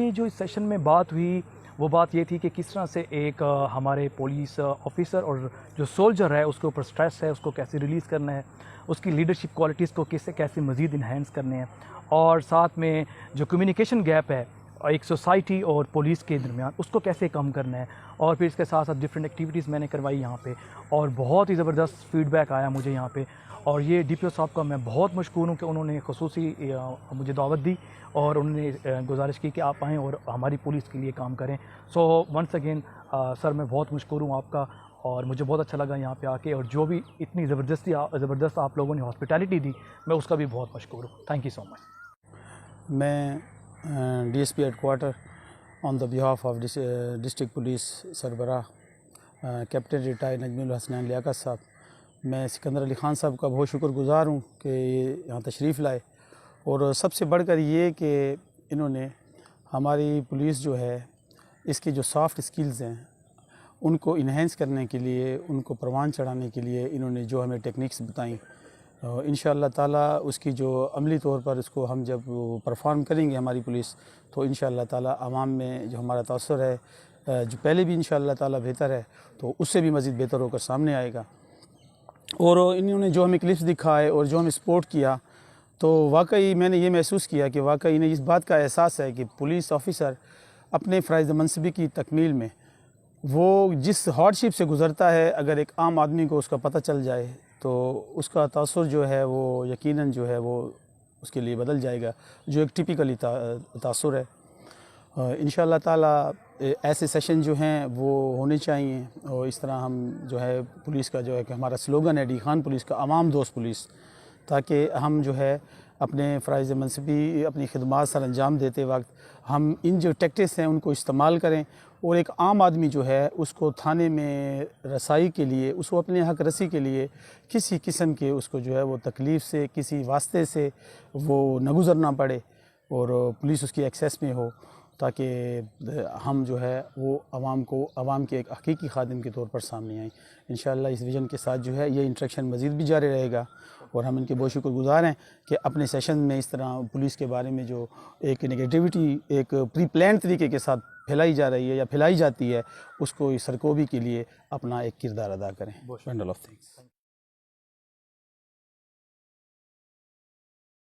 میں جو اس سیشن میں بات ہوئی وہ بات یہ تھی کہ کس طرح سے ایک ہمارے پولیس آفیسر اور جو سولجر ہے اس کے اوپر سٹریس ہے اس کو کیسے ریلیز کرنا ہے، اس کی لیڈرشپ کوالٹیز کو کیسے مزید انہینس کرنے ہیں، اور ساتھ میں جو کمیونیکیشن گیپ ہے ایک سوسائٹی اور پولیس کے درمیان اس کو کیسے کم کرنا ہے، اور پھر اس کے ساتھ ساتھ ڈفرینٹ ایکٹیویٹیز میں نے کروائی یہاں پہ، اور بہت ہی زبردست فیڈ بیک آیا مجھے یہاں پہ، اور یہ ڈی پی او صاحب کا میں بہت مشکور ہوں کہ انہوں نے خصوصی مجھے دعوت دی اور انہوں نے گزارش کی کہ آپ آئیں اور ہماری پولیس کے لیے کام کریں۔ سو ونس اگین سر میں بہت مشکور ہوں آپ کا، اور مجھے بہت اچھا لگا یہاں پہ آ کے، اور جو بھی اتنی زبردست آپ لوگوں نے ہاسپٹیلٹی دی میں اس کا بھی بہت مشکور ہوں۔ Thank you so much. میں D S P headquarter on the behalf of district police سربراہ کیپٹن ریٹائر نجم الحسنین لیاقت صاحب، میں سکندر علی خان صاحب کا بہت شکر گزار ہوں کہ یہاں تشریف لائے، اور سب سے بڑھ کر یہ کہ انہوں نے ہماری پولیس جو ہے اس کی جو سافٹ سکلز ہیں ان کو انہینس کرنے کے لیے، ان کو پروان چڑھانے کے لیے انہوں نے جو ہمیں ٹیکنیکس بتائیں، انشاءاللہ تعالیٰ اس کی جو عملی طور پر اس کو ہم جب پرفارم کریں گے ہماری پولیس، تو انشاءاللہ تعالیٰ عوام میں جو ہمارا تاثر ہے جو پہلے بھی انشاءاللہ تعالیٰ بہتر ہے تو اس سے بھی مزید بہتر ہو کر سامنے آئے گا۔ اور انہوں نے جو ہمیں کلپس دکھائے اور جو ہمیں سپورٹ کیا، تو واقعی میں نے یہ محسوس کیا کہ واقعی انہیں اس بات کا احساس ہے کہ پولیس آفیسر اپنے فرائض منصبی کی تکمیل میں وہ جس ہارڈشپ سے گزرتا ہے، اگر ایک عام آدمی کو اس کا پتہ چل جائے تو اس کا تاثر جو ہے وہ یقیناً جو ہے وہ اس کے لیے بدل جائے گا، جو ایک ٹپیکلی تاثر ہے۔ انشاءاللہ تعالیٰ ایسے سیشن جو ہیں وہ ہونے چاہیے، اور اس طرح ہم جو ہے پولیس کا جو ہے کہ ہمارا سلوگن ہے ڈی خان پولیس کا، عوام دوست پولیس، تاکہ ہم جو ہے اپنے فرائض منصبی اپنی خدمات سر انجام دیتے وقت ہم ان جو ٹیکٹکس ہیں ان کو استعمال کریں، اور ایک عام آدمی جو ہے اس کو تھانے میں رسائی کے لیے، اس کو اپنے حق رسی کے لیے کسی قسم کے اس کو جو ہے وہ تکلیف سے، کسی واسطے سے وہ نہ گزرنا پڑے، اور پولیس اس کی ایکسیس میں ہو، تاکہ ہم جو ہے وہ عوام کے ایک حقیقی خادم کے طور پر سامنے آئیں۔ انشاءاللہ اس ویژن کے ساتھ جو ہے یہ انٹریکشن مزید بھی جاری رہے گا، اور ہم ان کے بہت شکر گزار ہیں کہ اپنے سیشن میں اس طرح پولیس کے بارے میں جو ایک نگیٹیوٹی ایک پری پلان طریقے کے ساتھ پھیلائی جا رہی ہے یا پھیلائی جاتی ہے، اس کو سرکوبی کے لیے اپنا ایک کردار ادا کریں۔ Bundle of thanks.